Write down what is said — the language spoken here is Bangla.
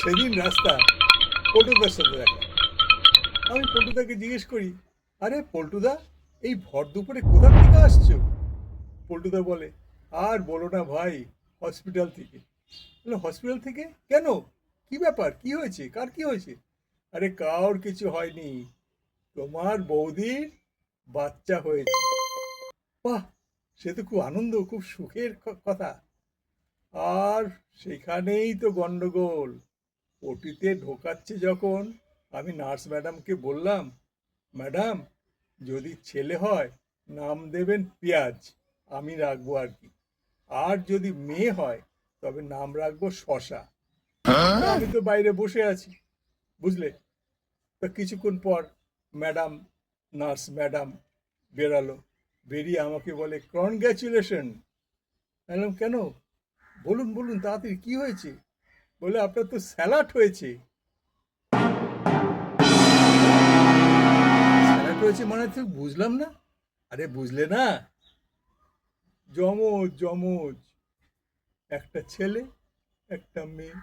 সেদিন রাস্তায় পল্টুদার সাথে দেখা। আমি পল্টুদাকে জিজ্ঞেস করি, আরে পল্টুদা, এই ভর দুপুরে কোথা থেকে আসছো? পল্টুদা বলে, আর বলো না ভাই, হসপিটাল থেকে। বলে, হসপিটাল থেকে কেন? কি ব্যাপার, কি হয়েছে, কার কি হয়েছে? আরে কার কিছু হয়নি, তোমার বৌদির বাচ্চা হয়েছে। বাহ, সে তো খুব আনন্দ, খুব সুখের কথা। আর সেখানেই তো গন্ডগোল। ওটিতে ঢোকাচ্ছে যখন আমি নার্স ম্যাডামকে বললাম, ম্যাডাম, যদি ছেলে হয় নাম দেবেন পেঁয়াজ, আমি রাখবো আর কি। আর যদি মেয়ে হয় তবে নাম রাখবো শশা। আমি তো বাইরে বসে আছি, বুঝলে। তো কিছুক্ষণ পর ম্যাডাম, নার্স ম্যাডাম বেরালো। বেরিয়ে আমাকে বলে, কনগ্র্যাচুলেশন। বললাম, কেন? বলুন বলুন, তাড়াতাড়ি কি হয়েছে? বলে, আপনার তো স্যালাড হয়েছে। স্যালাড হয়েছে মানে তো বুঝলাম না। আরে বুঝলে না, যমজ যমজ, একটা ছেলে একটা মেয়ে।